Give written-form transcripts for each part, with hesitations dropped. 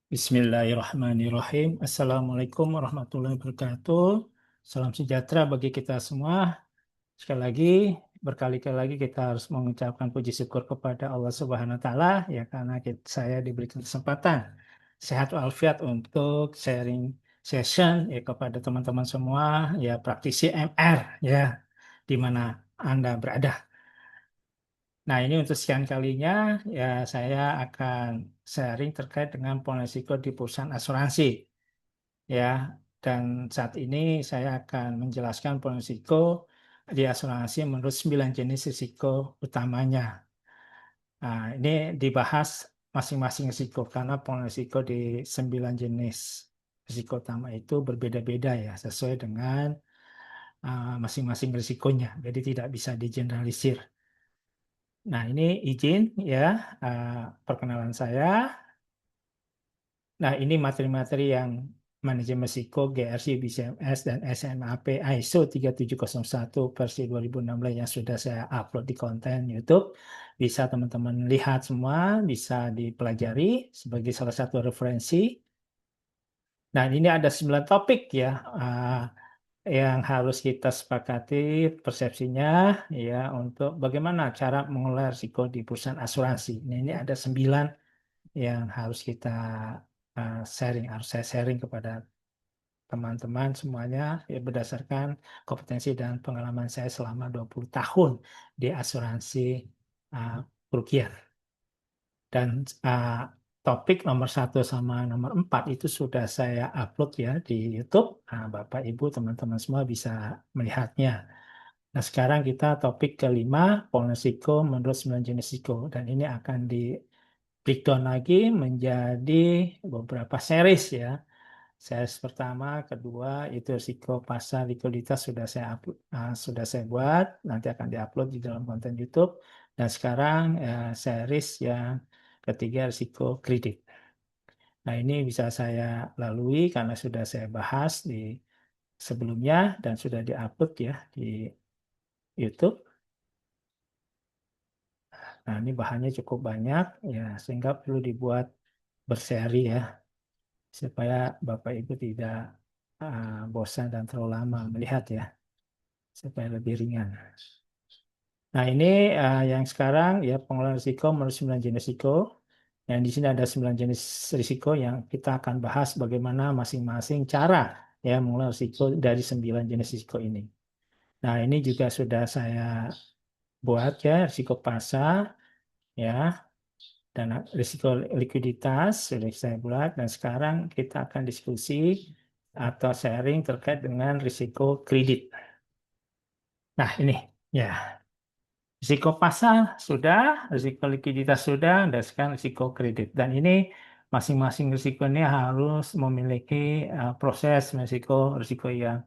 Bismillahirrahmanirrahim. Assalamualaikum warahmatullahi wabarakatuh. Salam sejahtera bagi kita semua. Sekali lagi, berkali-kali lagi kita harus mengucapkan puji syukur kepada Allah Subhanahu wa taala ya karena saya diberikan kesempatan sehat walafiat untuk sharing session ya kepada teman-teman semua ya praktisi MR ya di mana Anda berada. Nah, ini untuk sekian kalinya ya saya akan sharing terkait dengan risiko di perusahaan asuransi ya. Dan saat ini saya akan menjelaskan risiko di asuransi menurut 9 jenis risiko utamanya. Nah, ini dibahas masing-masing risiko karena risiko di 9 jenis risiko utama itu berbeda-beda ya sesuai dengan masing-masing risikonya. Jadi tidak bisa digeneralisir. Nah, ini izin ya perkenalan saya. Nah, ini materi-materi yang manajemen risiko GRC, BCMS, dan SMAP ISO 3701 versi 2016 yang sudah saya upload di konten YouTube. Bisa teman-teman lihat semua, bisa dipelajari sebagai salah satu referensi. Nah, ini ada 9 topik ya yang harus kita sepakati persepsinya ya untuk bagaimana cara mengelola risiko di perusahaan asuransi. Nah, ini ada 9 yang harus kita harus saya sharing kepada teman-teman semuanya ya berdasarkan kompetensi dan pengalaman saya selama 20 tahun di asuransi uh, kerugian. Dan topik nomor 1 sama nomor 4 itu sudah saya upload ya di YouTube. Nah, Bapak, Ibu, teman-teman semua bisa melihatnya. Nah, sekarang kita topik kelima, risiko menurut 9 jenis risiko. Dan ini akan di breakdown lagi menjadi beberapa series ya. Series pertama, kedua itu risiko pasar likuiditas sudah saya buat, nanti akan diupload di dalam konten YouTube. Dan sekarang series yang ketiga risiko kredit. Nah, ini bisa saya lalui karena sudah saya bahas di sebelumnya dan sudah diupload ya di YouTube. Nah, ini bahannya cukup banyak ya sehingga perlu dibuat berseri ya supaya Bapak Ibu tidak bosan dan terlalu lama melihat ya, supaya lebih ringan. Nah, ini yang sekarang ya pengelolaan risiko menurut 9 jenis risiko. Yang di sini ada 9 jenis risiko yang kita akan bahas bagaimana masing-masing cara ya mengelola risiko dari 9 jenis risiko ini. Nah, ini juga sudah saya buat ya risiko pasar ya dan risiko likuiditas sudah saya buat dan sekarang kita akan diskusi atau sharing terkait dengan risiko kredit. Nah, ini ya. Risiko pasar sudah, risiko likuiditas sudah, dan sekarang risiko kredit. Dan ini masing-masing risiko ini harus memiliki proses risiko yang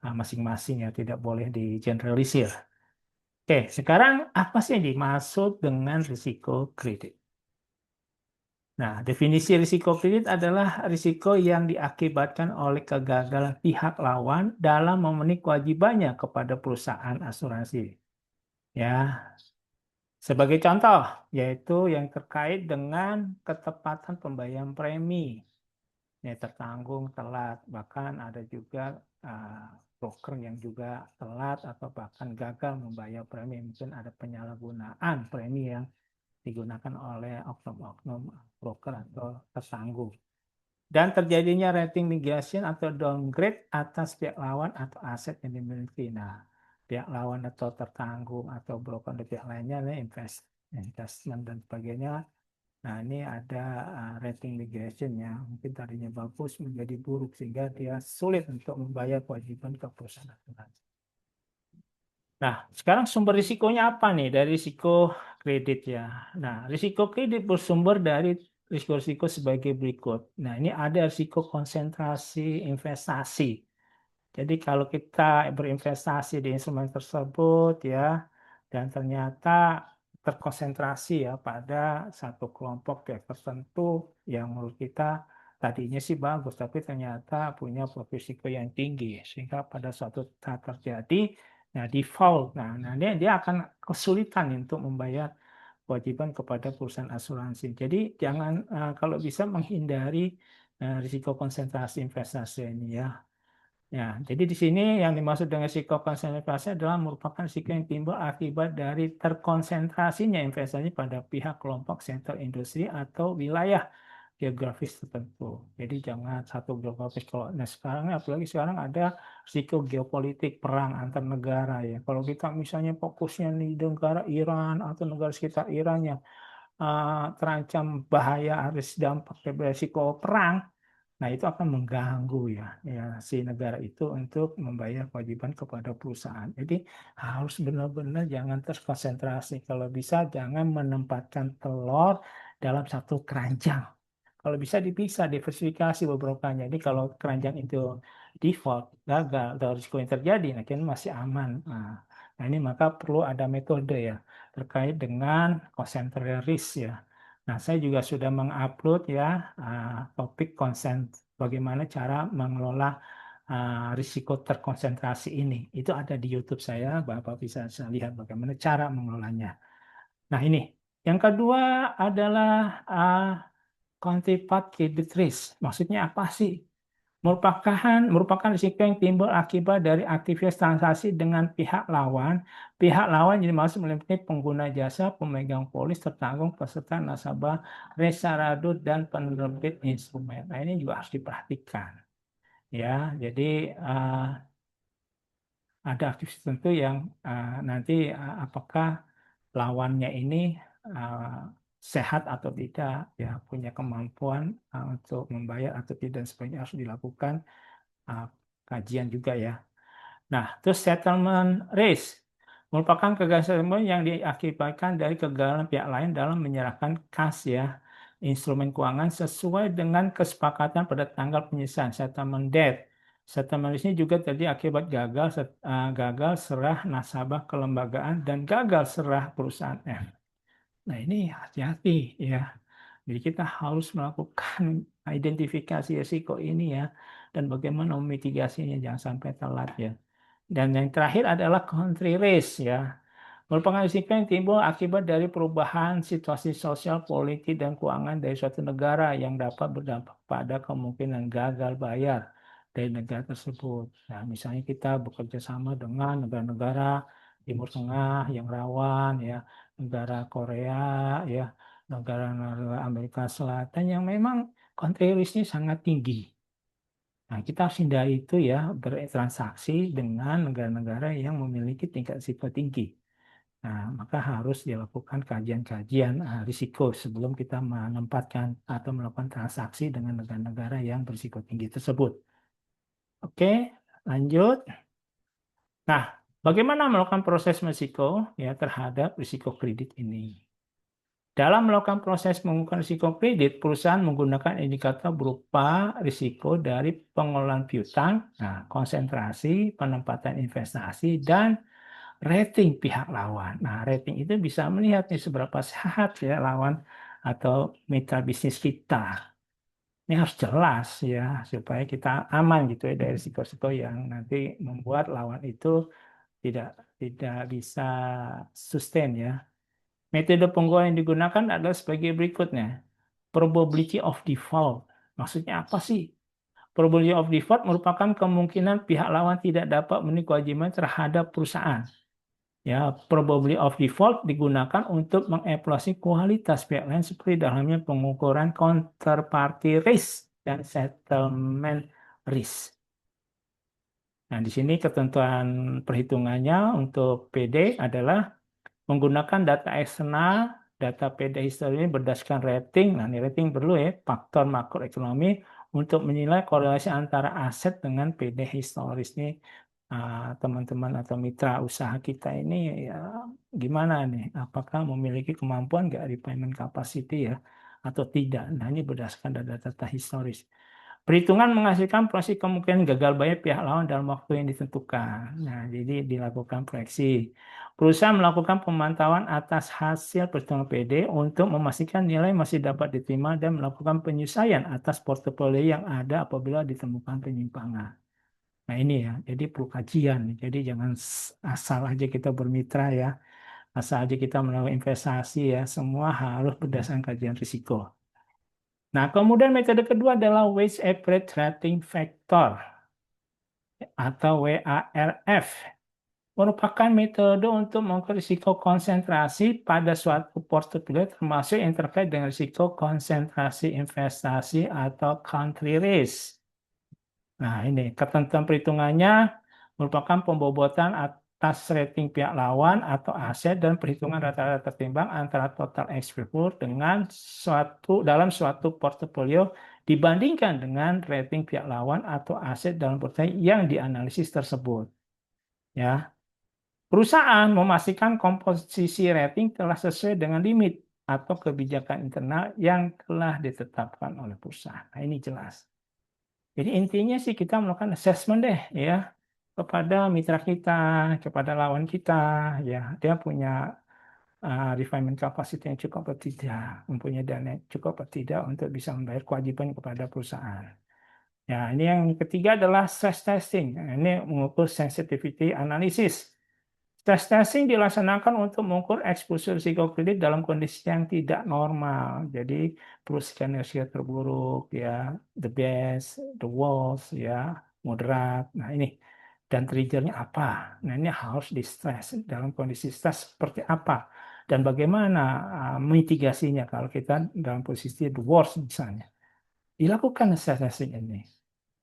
masing-masing ya, tidak boleh digeneralisir. Oke, sekarang apa sih yang dimaksud dengan risiko kredit? Nah, definisi risiko kredit adalah risiko yang diakibatkan oleh kegagalan pihak lawan dalam memenuhi kewajibannya kepada perusahaan asuransi. Ya, sebagai contoh, yaitu yang terkait dengan ketepatan pembayaran premi, ya tertanggung, telat, bahkan ada juga uh, broker yang juga telat atau bahkan gagal membayar premi, mungkin ada penyalahgunaan premi yang digunakan oleh oknum-oknum broker atau tertanggung. Dan terjadinya rating migration atau downgrade atas pihak lawan atau aset yang dimiliki. Nah, pihak lawan atau tertanggung atau broker dari pihak lainnya, investment dan sebagainya. Nah, ini ada rating migration yang mungkin tadinya bagus menjadi buruk sehingga dia sulit untuk membayar kewajiban ke perusahaan asuransi. Nah, sekarang sumber risikonya apa nih dari risiko kredit ya? Nah, risiko kredit bersumber dari risiko-risiko sebagai berikut. Nah, ini ada risiko konsentrasi investasi. Jadi kalau kita berinvestasi di instrumen tersebut ya, dan ternyata terkonsentrasi ya pada satu kelompok ya tertentu yang menurut kita tadinya sih bagus, tapi ternyata punya profil risiko yang tinggi, sehingga pada suatu saat terjadi, nah default, nah dia akan kesulitan untuk membayar kewajiban kepada perusahaan asuransi. Jadi jangan kalau bisa menghindari risiko konsentrasi investasi ini ya. Ya, jadi di sini yang dimaksud dengan risiko konsentrasi adalah merupakan risiko yang timbul akibat dari terkonsentrasinya investasi pada pihak kelompok sektor industri atau wilayah geografis tertentu. Jadi jangan satu geografis. Kalau nah sekarang apalagi sekarang ada risiko geopolitik perang antar negara ya. Kalau kita misalnya fokusnya di negara Iran atau negara sekitar Iran yang terancam bahaya harus dampak dari risiko perang. Nah, itu akan mengganggu ya si negara itu untuk membayar kewajiban kepada perusahaan. Jadi harus benar-benar jangan terkonsentrasi. Kalau bisa jangan menempatkan telur dalam satu keranjang. Kalau bisa dipisah, diversifikasi beberapa. Jadi kalau keranjang itu default, gagal, atau risiko yang terjadi, nah kan masih aman. Nah, ini maka perlu ada metode ya terkait dengan concentrated risk ya. Nah, saya juga sudah mengupload ya topik konsen bagaimana cara mengelola risiko terkonsentrasi ini. Itu ada di YouTube saya, Bapak bisa lihat bagaimana cara mengelolanya. Nah, ini. Yang kedua adalah counterpart credit risk. Maksudnya apa sih? Merupakan risiko yang timbul akibat dari aktivitas transaksi dengan pihak lawan. Pihak lawan jadi maksud meliputi pengguna jasa, pemegang polis, tertanggung, peserta nasabah, resaradut, dan penerbit instrumen. Nah, ini juga harus diperhatikan. Ya, jadi ada aktivitas tertentu yang nanti apakah lawannya ini uh, sehat atau tidak, ya punya kemampuan untuk membayar atau tidak, dan sebagainya harus dilakukan uh, kajian juga ya. Nah, terus settlement risk merupakan kegagalan yang diakibatkan dari kegagalan pihak lain dalam menyerahkan kas ya instrumen keuangan sesuai dengan kesepakatan pada tanggal penyelesaian settlement date. Settlement risk ini juga terjadi akibat gagal serah nasabah kelembagaan dan gagal serah perusahaan F. Nah, ini hati-hati ya. Jadi kita harus melakukan identifikasi risiko ini ya dan bagaimana memitigasinya jangan sampai telat ya. Dan yang terakhir adalah country risk ya. Merupakan risiko yang timbul akibat dari perubahan situasi sosial, politik, dan keuangan dari suatu negara yang dapat berdampak pada kemungkinan gagal bayar dari negara tersebut. Nah, misalnya kita bekerja sama dengan negara-negara Timur Tengah yang rawan, ya, negara Korea, ya, negara-negara Amerika Selatan yang memang country risk-nya sangat tinggi. Nah, kita harus hindari itu ya, bertransaksi dengan negara-negara yang memiliki tingkat risiko tinggi. Nah, maka harus dilakukan kajian-kajian risiko sebelum kita menempatkan atau melakukan transaksi dengan negara-negara yang berisiko tinggi tersebut. Oke, lanjut. Nah, bagaimana melakukan proses risiko ya terhadap risiko kredit ini? Dalam melakukan proses mengukur risiko kredit, perusahaan menggunakan indikator berupa risiko dari pengelolaan piutang, nah, konsentrasi, penempatan investasi, dan rating pihak lawan. Nah, rating itu bisa melihat nih seberapa sehat ya lawan atau mitra bisnis kita. Ini harus jelas ya supaya kita aman gitu ya dari risiko-risiko yang nanti membuat lawan itu tidak tidak bisa sustain ya. Metode pengukuran yang digunakan adalah sebagai berikutnya. Probability of default. Maksudnya apa sih? Probability of default merupakan kemungkinan pihak lawan tidak dapat memenuhi kewajiban terhadap perusahaan. Ya, probability of default digunakan untuk mengevaluasi kualitas pihak lain seperti dalamnya pengukuran counterparty risk dan settlement risk. Nah, di sini ketentuan perhitungannya untuk PD adalah menggunakan data eksternal, data PD histori ini berdasarkan rating. Nah, ini rating perlu ya, faktor makroekonomi untuk menilai korelasi antara aset dengan PD historis ini. Teman-teman atau mitra usaha kita ini ya gimana nih? Apakah memiliki kemampuan nggak repayment capacity ya atau tidak? Nah, ini berdasarkan data-data historis. Perhitungan menghasilkan proyeksi kemungkinan gagal bayar pihak lawan dalam waktu yang ditentukan. Nah, jadi dilakukan proyeksi. Perusahaan melakukan pemantauan atas hasil perhitungan PD untuk memastikan nilai masih dapat diterima dan melakukan penyesuaian atas portofolio yang ada apabila ditemukan penyimpangan. Nah, ini ya, jadi perlu kajian. Jadi jangan asal aja kita bermitra ya. Asal aja kita melakukan investasi ya, semua harus berdasarkan kajian risiko. Nah, kemudian metode kedua adalah Weighted Average Rating Factor atau WARF. Merupakan metode untuk mengukur risiko konsentrasi pada suatu portofolio termasuk yang terkait dengan risiko konsentrasi investasi atau country risk. Nah, ini ketentuan perhitungannya merupakan pembobotan atas rating pihak lawan atau aset dan perhitungan rata-rata tertimbang antara total exposure dengan dalam suatu portofolio dibandingkan dengan rating pihak lawan atau aset dalam portofolio yang dianalisis tersebut. Ya, perusahaan memastikan komposisi rating telah sesuai dengan limit atau kebijakan internal yang telah ditetapkan oleh perusahaan. Nah, ini jelas. Jadi intinya sih kita melakukan assessment deh ya kepada mitra kita, kepada lawan kita, ya dia punya refinement capacity yang cukup atau tidak, mempunyai dana yang cukup atau tidak untuk bisa membayar kewajiban kepada perusahaan. Ya, ini yang ketiga adalah stress testing. Nah, ini mengukur sensitivity analysis. Stress testing dilaksanakan untuk mengukur eksposur risiko kredit dalam kondisi yang tidak normal. Jadi perlu skenario terburuk, ya, the best, the worst, ya, moderat. Nah ini dan triggernya apa? Nah ini harus di stress dalam kondisi stres seperti apa dan bagaimana mitigasinya kalau kita dalam posisi the worst misalnya. Dilakukan stress testing ini.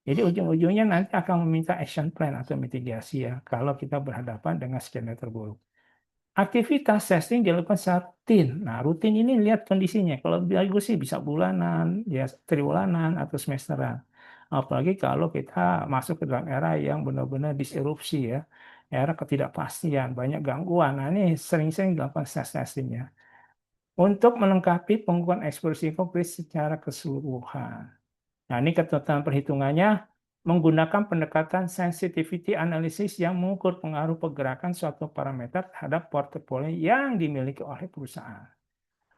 Jadi ujung-ujungnya nanti akan meminta action plan atau mitigasi ya kalau kita berhadapan dengan skenario terburuk. Aktivitas testing dilakukan secara rutin. Nah, rutin ini lihat kondisinya. Kalau bagus sih bisa bulanan, ya triwulan atau semesteran. Apalagi kalau kita masuk ke dalam era yang benar-benar disrupsi ya, era ketidakpastian, banyak gangguan. Nah, ini sering-sering dilakukan stress testingnya untuk melengkapi pengukuran eksposisi konkret secara keseluruhan. Nah, ini ketentuan perhitungannya menggunakan pendekatan sensitivity analysis yang mengukur pengaruh pergerakan suatu parameter terhadap portofolio yang dimiliki oleh perusahaan.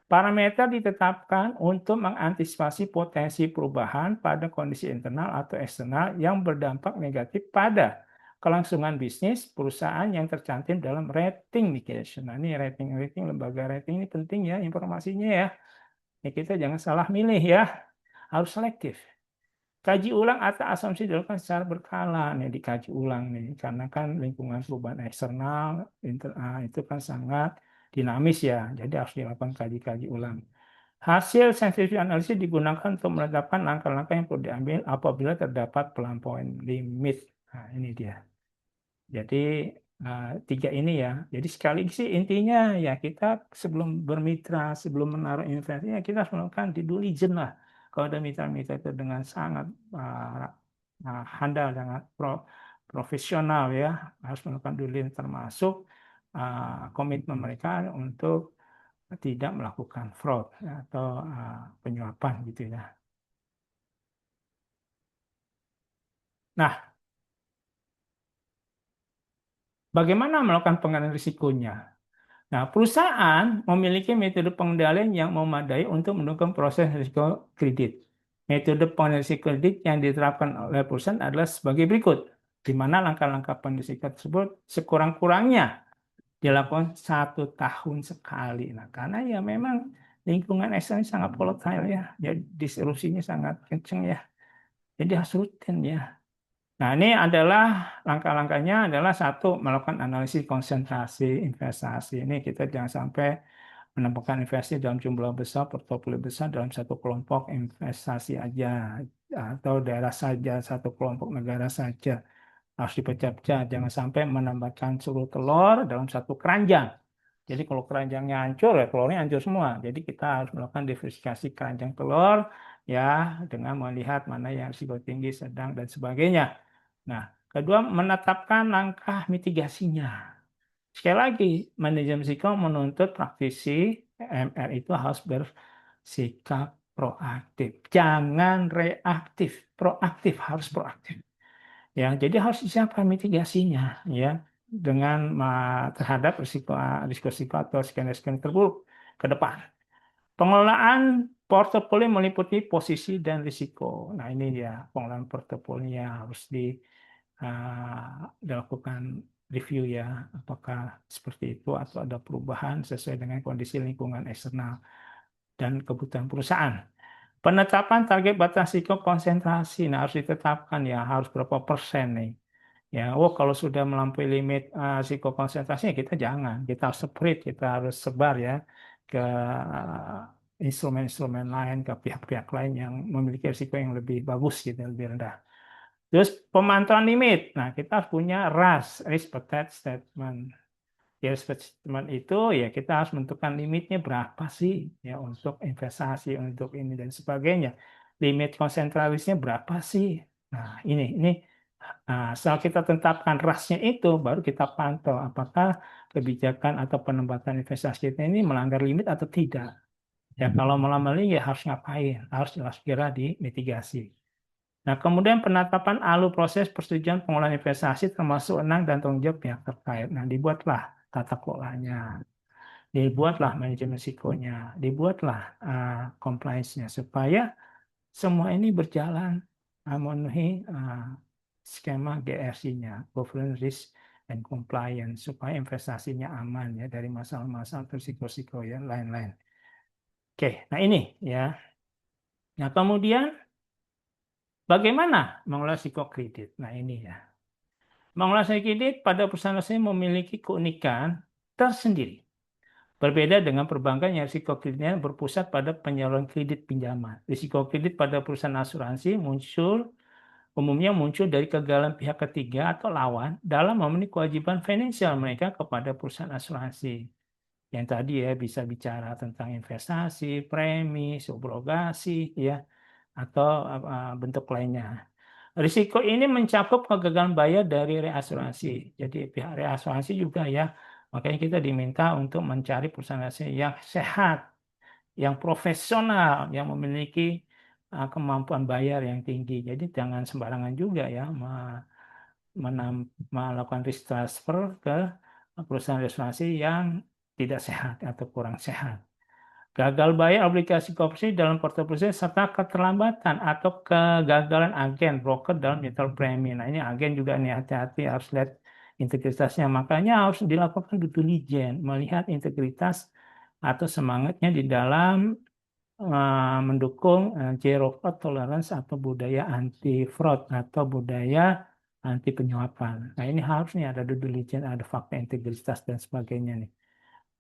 Parameter ditetapkan untuk mengantisipasi potensi perubahan pada kondisi internal atau eksternal yang berdampak negatif pada kelangsungan bisnis perusahaan yang tercantum dalam rating mitigation. Nah, ini rating lembaga rating ini penting ya informasinya ya. Ya kita jangan salah milih ya, harus selektif. Kaji ulang atau asumsi dilakukan secara berkala nih, dikaji ulang nih karena kan lingkungan perubahan eksternal itu kan sangat dinamis ya, jadi harus dilakukan kaji-kaji ulang. Hasil sensitivity analysis digunakan untuk menetapkan langkah-langkah yang perlu diambil apabila terdapat pelampauan limit. Nah, ini dia. Jadi tiga ini ya. Jadi sekali sih intinya ya kita sebelum bermitra, sebelum menaruh investasi ya kita harus melakukan due diligence lah. Kalau ada mitra-mitra itu dengan sangat handal, sangat profesional ya, harus melakukan due diligence termasuk komitmen mereka untuk tidak melakukan fraud atau penyuapan gitu ya. Nah, bagaimana melakukan pengendalian risikonya? Nah, perusahaan memiliki metode pengendalian yang memadai untuk mendukung proses risiko kredit. Metode pengendalian risiko kredit yang diterapkan oleh perusahaan adalah sebagai berikut, di mana langkah-langkah pengendalian risiko tersebut sekurang-kurangnya dilakukan 1 tahun sekali. Nah, karena ya memang lingkungan eksternal sangat volatile ya, jadi disrupsinya sangat kenceng ya, jadi harus rutin ya. Nah, ini adalah langkah-langkahnya adalah satu, melakukan analisis konsentrasi investasi. Ini kita jangan sampai menempatkan investasi dalam jumlah besar, portofolio besar dalam satu kelompok investasi aja atau daerah saja, satu kelompok negara saja. Harus dipecah-pecah, jangan sampai menambahkan seluruh telur dalam satu keranjang. Jadi kalau keranjangnya hancur, ya telurnya hancur semua. Jadi kita harus melakukan diversifikasi keranjang telur ya dengan melihat mana yang risiko tinggi, sedang dan sebagainya. Nah, kedua menetapkan langkah mitigasinya. Sekali lagi, manajemen risiko menuntut praktisi MR itu harus bersikap proaktif. Jangan reaktif, proaktif, harus proaktif. Ya, jadi harus disiapkan mitigasinya ya dengan terhadap risiko atau skenario terburuk ke depan. Pengelolaan portofolio meliputi posisi dan risiko. Nah, ini dia pengelolaan portofolio harus dilakukan review ya, apakah seperti itu atau ada perubahan sesuai dengan kondisi lingkungan eksternal dan kebutuhan perusahaan. Penetapan target batas risiko konsentrasi, nah harus ditetapkan ya, harus berapa persen nih. Ya, kalau sudah melampaui limit risiko konsentrasinya kita jangan, kita harus separate, kita harus sebar ya ke instrumen-instrumen lain, ke pihak-pihak lain yang memiliki risiko yang lebih bagus gitu, lebih rendah. Terus pemantauan limit, nah kita harus punya RAS, Risk Appetite Statement. Ya, risk statement itu ya kita harus menentukan limitnya berapa sih ya untuk investasi, untuk ini dan sebagainya. Limit konsentrasinya berapa sih? Nah, ini setelah kita tetapkan rasnya itu, baru kita pantau apakah kebijakan atau penempatan investasi kita ini melanggar limit atau tidak. Ya, kalau melanggar limit ya harus ngapain? Harus jelas kira dimitigasi. Nah, kemudian penetapan alur proses persetujuan pengolahan investasi termasuk wenang dan tanggung jawab pihak terkait. Nah, dibuatlah tata kelolanya, dibuatlah manajemen risikonya, dibuatlah compliance-nya supaya semua ini berjalan memenuhi skema GRC-nya, Governance Risk and Compliance, supaya investasinya aman ya dari masalah-masalah atau risiko-risiko ya lain-lain. Oke, nah ini ya. Nah, kemudian bagaimana mengelola risiko kredit? Nah, ini ya. Mengelola risiko kredit pada perusahaan saya memiliki keunikan tersendiri. Berbeda dengan perbankan yang risiko kreditnya berpusat pada penyaluran kredit pinjaman. Risiko kredit pada perusahaan asuransi umumnya muncul dari kegagalan pihak ketiga atau lawan dalam memenuhi kewajiban finansial mereka kepada perusahaan asuransi. Yang tadi ya bisa bicara tentang investasi, premi, subrogasi, ya, atau bentuk lainnya. Risiko ini mencakup kegagalan bayar dari reasuransi. Jadi pihak reasuransi juga ya, makanya kita diminta untuk mencari perusahaan asuransi yang sehat, yang profesional, yang memiliki kemampuan bayar yang tinggi. Jadi jangan sembarangan juga ya melakukan risk transfer ke perusahaan asuransi yang tidak sehat atau kurang sehat. Gagal bayar obligasi koperasi dalam portofolio serta keterlambatan atau kegagalan agen broker dalam nyetor premi. Nah, ini agen juga nih hati-hati harus lihat integritasnya. Makanya harus dilakukan due diligence, melihat integritas atau semangatnya di dalam mendukung zero fraud tolerance atau budaya anti fraud atau budaya anti penyuapan. Nah, ini harusnya ada due diligence, ada fakta integritas dan sebagainya nih.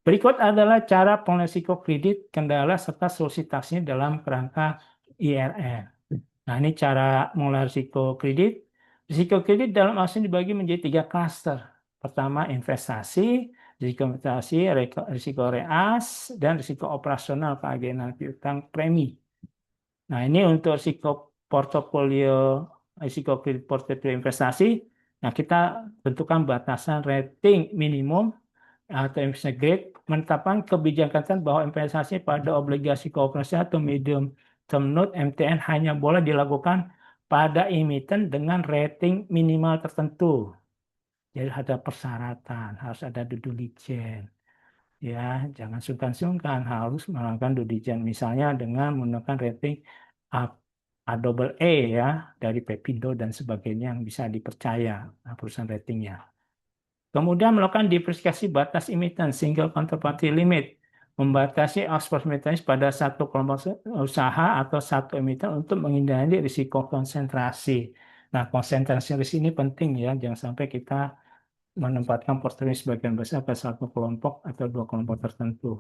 Berikut adalah cara pengelolaan kredit, kendala, serta solusi taksinya dalam kerangka IRR. Nah, ini cara mengelola risiko kredit. Risiko kredit dalam asli dibagi menjadi 3 klaster. Pertama, investasi, risiko investasi, risiko reas, dan risiko operasional keagenan piutang premi. Nah, ini untuk risiko portofolio, risiko kredit portofolio investasi. Nah, kita tentukan batasan rating minimum atau investment grade, menetapkan kebijakan bahwa investasi pada obligasi koperasi atau medium term note MTN hanya boleh dilakukan pada emiten dengan rating minimal tertentu. Jadi ada persyaratan, harus ada due diligence. Ya, jangan sungkan-sungkan, harus melakukan due diligence. Misalnya dengan menggunakan rating AA ya dari Pepindo dan sebagainya yang bisa dipercaya perusahaan ratingnya. Kemudian melakukan diversifikasi batas emiten, single counterparty limit, membatasi ekspor emiten pada satu kelompok usaha atau satu emiten untuk menghindari risiko konsentrasi. Nah, konsentrasi risiko ini penting ya, jangan sampai kita menempatkan portofolio sebagian besar ke satu kelompok atau dua kelompok tertentu.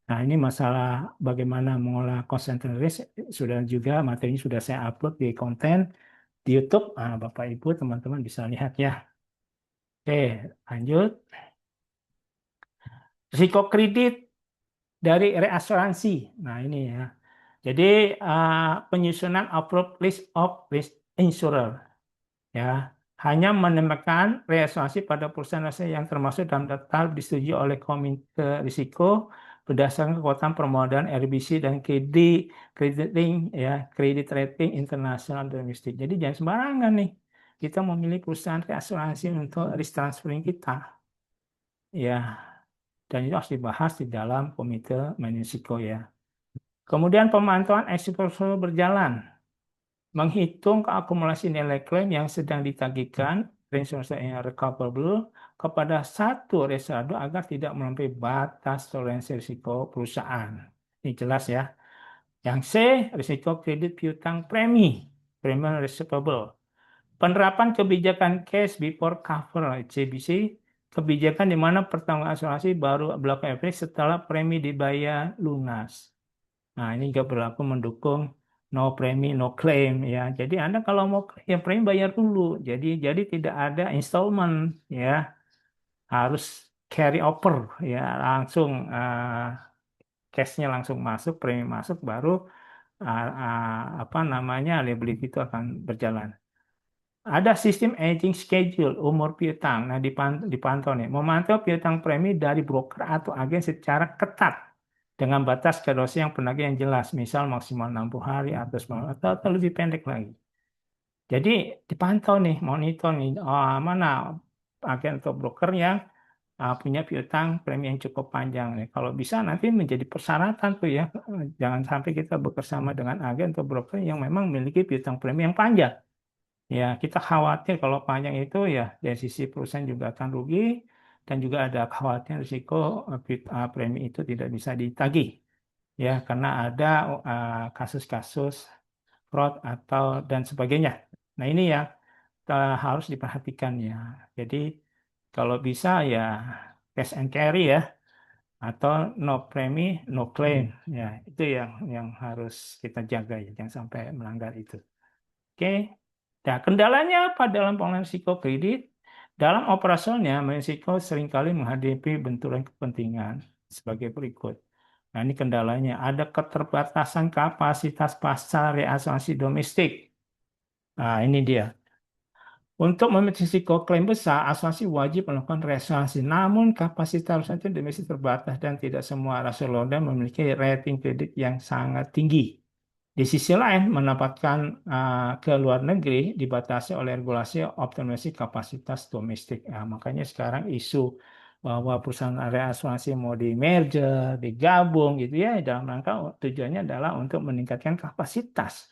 Nah, ini masalah bagaimana mengolah konsentrasi risk, sudah juga materinya sudah saya upload di konten di YouTube. Nah, Bapak Ibu teman-teman bisa lihat ya. Oke, lanjut. Risiko kredit dari reasuransi. Nah, ini ya. Jadi penyusunan approved list of risk insurer ya. Hanya menemukan reasuransi pada perusahaan asuransi yang termasuk dalam daftar disetujui oleh Komite Risiko berdasarkan kekuatan permodalan RBC dan rating ya, kredit rating internasional domestik. Jadi jangan sembarangan nih. Kita memilih perusahaan reasuransi untuk risk transferring kita. Ya, dan itu harus dibahas di dalam komite risiko ya. Kemudian pemantauan eksekusi berjalan, menghitung akumulasi nilai klaim yang sedang ditagihkan, reinsurance yang recoverable, kepada satu resado agar tidak melampaui batas toleransi risiko perusahaan. Ini jelas ya. Yang C, risiko kredit piutang premi, premium receivable. Penerapan kebijakan cash before cover, CBC, kebijakan di mana pertanggungan asuransi baru berlaku efektif setelah premi dibayar lunas. Nah, ini juga berlaku mendukung no premi no claim ya. Jadi Anda kalau mau ya premi bayar dulu. Jadi tidak ada installment ya. Harus carry over ya, langsung cashnya langsung masuk, premi masuk baru apa namanya liability itu akan berjalan. Ada sistem aging schedule umur piutang. Nah, dipantau nih. Memantau piutang premi dari broker atau agen secara ketat dengan batas kedosnya yang penagih yang jelas, misal maksimal 60 hari atau lebih pendek lagi. Jadi dipantau nih, monitor nih, mana agen atau broker yang punya piutang premi yang cukup panjang nih. Kalau bisa nanti menjadi persyaratan tuh ya, jangan sampai kita bekerjasama dengan agen atau broker yang memang memiliki piutang premi yang panjang. Ya, kita khawatir kalau panjang itu ya dari sisi perusahaan juga akan rugi dan juga ada khawatir risiko premi itu tidak bisa ditagih ya karena ada kasus-kasus fraud atau dan sebagainya. Nah, ini ya harus diperhatikan ya. Jadi kalau bisa ya cash and carry ya atau no premi no claim ya itu yang harus kita jaga ya jangan sampai melanggar itu. Oke. Nah, kendalanya apa dalam pengelolaan risiko kredit? Dalam operasionalnya, risiko seringkali menghadapi benturan kepentingan sebagai berikut. Nah, ini kendalanya. Ada keterbatasan kapasitas pasar reasuransi domestik. Nah, ini dia. Untuk memiliki risiko klaim besar, asuransi wajib melakukan reasuransi. Namun, kapasitas asuransi domestik terbatas dan tidak semua asuransi London memiliki rating kredit yang sangat tinggi. Di sisi lain, menempatkan ke luar negeri dibatasi oleh regulasi optimalisasi kapasitas domestik. Nah, makanya sekarang isu bahwa perusahaan area asuransi mau di merger, digabung gitu ya, dalam rangka tujuannya adalah untuk meningkatkan kapasitas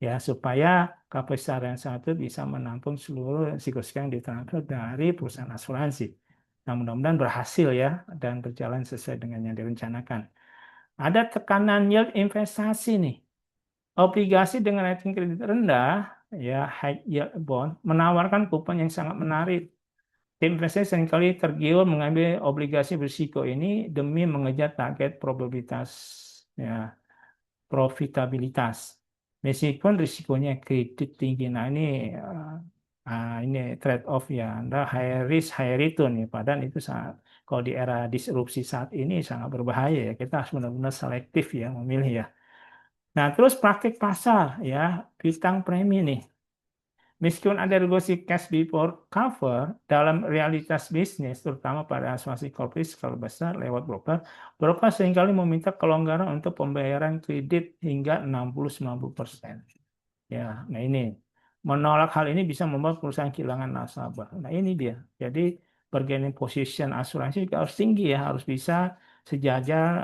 ya supaya kapasitas yang satu bisa menampung seluruh risiko yang ditransfer dari perusahaan asuransi. Nah, mudah-mudahan berhasil ya dan berjalan sesuai dengan yang direncanakan. Ada tekanan yield investasi nih. Obligasi dengan rating kredit rendah, ya high yield bond, menawarkan kupon yang sangat menarik. Tim investasi seringkali tergiur mengambil obligasi berisiko ini demi mengejar target probabilitas, ya, profitabilitas. Meskipun risikonya kredit tinggi. Nah, ini trade off ya. Anda high risk, high return ya. Padahal itu sangat, kalau di era disrupsi saat ini sangat berbahaya ya. Kita harus benar-benar selektif ya memilih ya. Nah, terus praktik pasar ya, bintang premi nih. Meskipun ada regulasi cash before cover dalam realitas bisnis, terutama pada asuransi korporasi skala besar lewat broker, broker seringkali meminta kelonggaran untuk pembayaran kredit hingga 60-90%. Ya, nah ini menolak hal ini bisa membuat perusahaan kehilangan nasabah. Nah ini dia. Jadi bargaining position asuransi juga harus tinggi ya, harus bisa sejajar.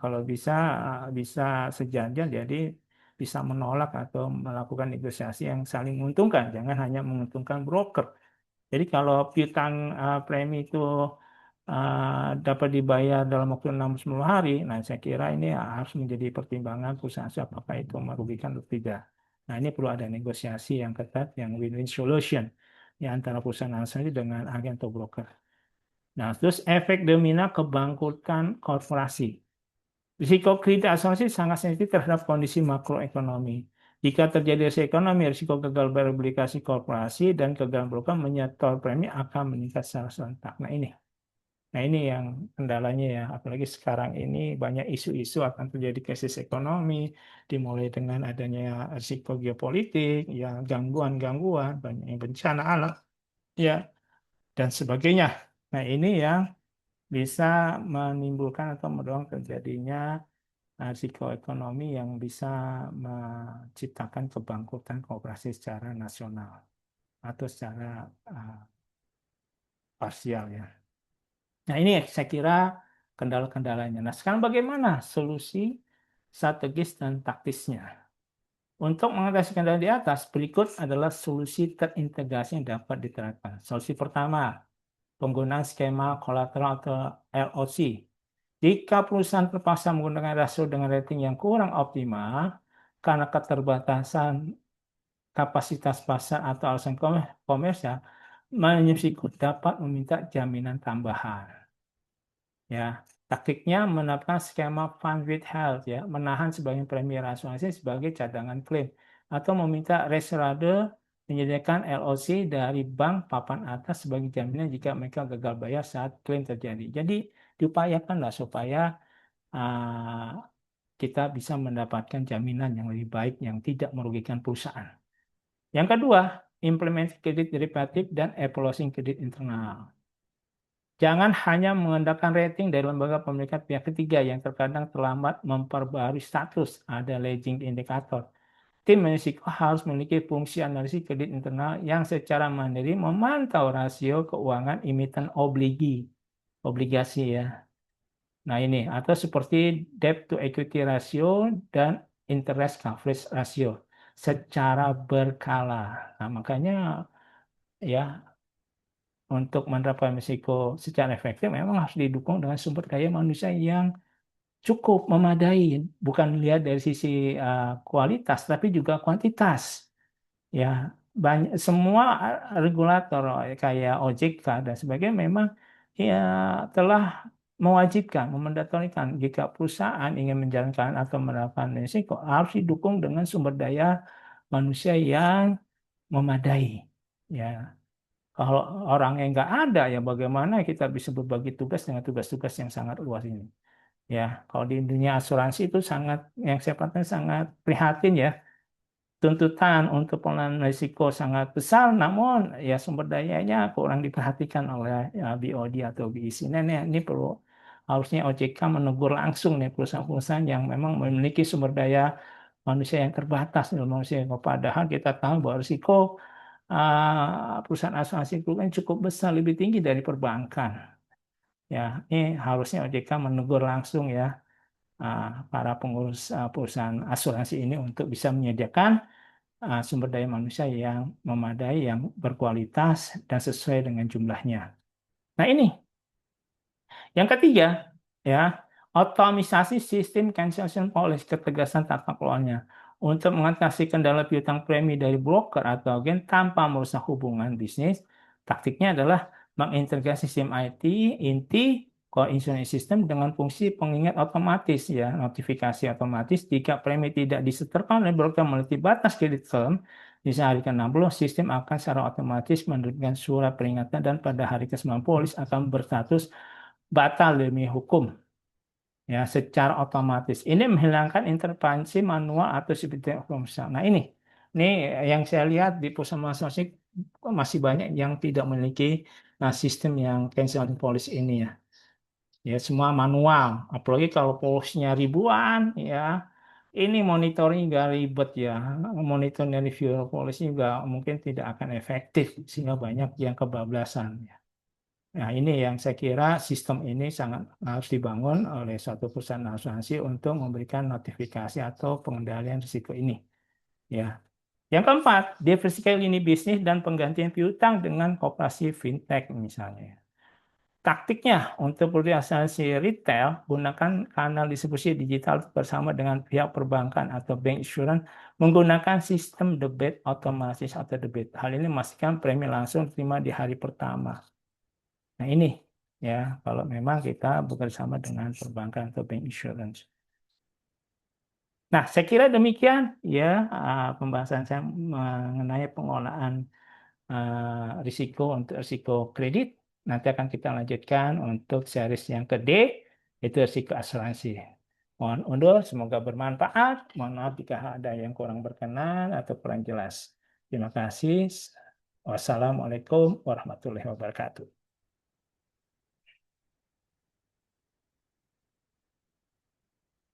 Kalau bisa sejajar. Jadi bisa menolak atau melakukan negosiasi yang saling menguntungkan. Jangan hanya menguntungkan broker. Jadi kalau piutang premi itu dapat dibayar dalam waktu 6-10 hari, nah saya kira ini harus menjadi pertimbangan perusahaan apakah itu merugikan atau tidak. Nah ini perlu ada negosiasi yang ketat, yang win-win solution ya antara perusahaan asuransi dengan agen atau broker. Nah terus efek domino kebangkrutan korporasi. Risiko kredit asuransi sangat sensitif terhadap kondisi makroekonomi. Jika terjadi resesi ekonomi, risiko gagal bayar obligasi korporasi dan kegagalan broker menyetor premi akan meningkat secara serentak. Nah ini yang kendalanya ya, apalagi sekarang ini banyak isu-isu akan terjadi krisis ekonomi, dimulai dengan adanya risiko geopolitik, ya gangguan-gangguan, banyak bencana alam, ya dan sebagainya. Nah ini yang bisa menimbulkan atau mendorong terjadinya risiko ekonomi yang bisa menciptakan kebangkrutan kooperasi secara nasional atau secara parsial ya. Nah, ini saya kira kendala-kendalanya. Nah, sekarang bagaimana solusi strategis dan taktisnya? Untuk mengatasi kendala di atas, berikut adalah solusi terintegrasi yang dapat diterapkan. Solusi pertama, penggunaan skema kolateral atau LOC. Jika perusahaan terpaksa menggunakan rasio dengan rating yang kurang optimal karena keterbatasan kapasitas pasar atau alasan komersial, manajemen risiko dapat meminta jaminan tambahan. Ya, taktiknya menerapkan skema fund withheld, ya, menahan sebagian premi asuransi sebagai cadangan klaim, atau meminta reserade menyediakan LOC dari bank papan atas sebagai jaminan jika mereka gagal bayar saat klaim terjadi. Jadi diupayakanlah supaya kita bisa mendapatkan jaminan yang lebih baik yang tidak merugikan perusahaan. Yang kedua, implementasi kredit derivatif dan evaluasi kredit internal. Jangan hanya mengandalkan rating dari lembaga pemilikan pihak ketiga yang terkadang terlambat memperbarui status, ada lagging indikator. Tim risiko harus memiliki fungsi analisis kredit internal yang secara mandiri memantau rasio keuangan emiten obligasi ya. Nah ini, atau seperti debt to equity ratio dan interest coverage ratio secara berkala. Nah makanya ya, untuk menerapkan risiko secara efektif memang harus didukung dengan sumber daya manusia yang cukup memadai, bukan lihat dari sisi kualitas tapi juga kuantitas. Ya, banyak semua regulator kayak OJK dan sebagainya memang ya telah mewajibkan, memandatorikan jika perusahaan ingin menjalankan atau menerapkan risiko harus didukung dengan sumber daya manusia yang memadai. Ya, kalau orang yang nggak ada, ya bagaimana kita bisa berbagi tugas dengan tugas-tugas yang sangat luas ini? Ya, kalau di dunia asuransi itu sangat, yang saya pantau sangat prihatin ya. Tuntutan untuk pengelolaan risiko sangat besar, namun ya sumber dayanya kurang diperhatikan oleh ya, BOD atau BIC. Nah, ini perlu harusnya OJK menegur langsung nih perusahaan-perusahaan yang memang memiliki sumber daya manusia yang terbatas, manusia. Padahal kita tahu bahwa risiko perusahaan asuransi itu kan cukup besar, lebih tinggi dari perbankan. Ya, ini harusnya OJK menegur langsung ya para pengurus perusahaan asuransi ini untuk bisa menyediakan sumber daya manusia yang memadai, yang berkualitas dan sesuai dengan jumlahnya. Nah ini yang ketiga, ya, otomisasi sistem cancellation policy, ketegasan tata kelolanya. Untuk mengatasi kendala piutang premi dari broker atau agen tanpa merusak hubungan bisnis, taktiknya adalah mengintegrasi sistem IT inti core insurance system dengan fungsi pengingat otomatis, ya, notifikasi otomatis jika premi tidak disetorkan oleh broker melewati batas kredit firm di hari ke-60, sistem akan secara otomatis menerbitkan surat peringatan dan pada hari ke-90 akan berstatus batal demi hukum, ya, secara otomatis. Ini menghilangkan intervensi manual atau seperti komersial. Nah ini yang saya lihat di perusahaan asuransi masih banyak yang tidak memiliki sistem yang cancellation policy ini ya. Ya semua manual, apalagi kalau polisinya ribuan ya. Ini monitoring juga ribet ya, monitoring review polisi juga mungkin tidak akan efektif sehingga banyak yang kebablasan. Nah, ini yang saya kira sistem ini sangat harus dibangun oleh suatu perusahaan asuransi untuk memberikan notifikasi atau pengendalian risiko ini. Ya. Yang keempat, diversifikasi lini bisnis dan penggantian piutang dengan koperasi fintech misalnya. Taktiknya untuk perusahaan asuransi retail, gunakan kanal distribusi digital bersama dengan pihak perbankan atau bank insurance menggunakan sistem debit otomatis atau debit. Hal ini memastikan premi langsung diterima di hari pertama. Nah ini ya kalau memang kita bekerjasama dengan perbankan atau bank insurance. Nah saya kira demikian ya pembahasan saya mengenai pengelolaan risiko untuk risiko kredit. Nanti akan kita lanjutkan untuk series yang ke-D, itu risiko asuransi. Mohon undur, semoga bermanfaat. Mohon maaf jika ada yang kurang berkenan atau kurang jelas. Terima kasih. Wassalamualaikum warahmatullahi wabarakatuh.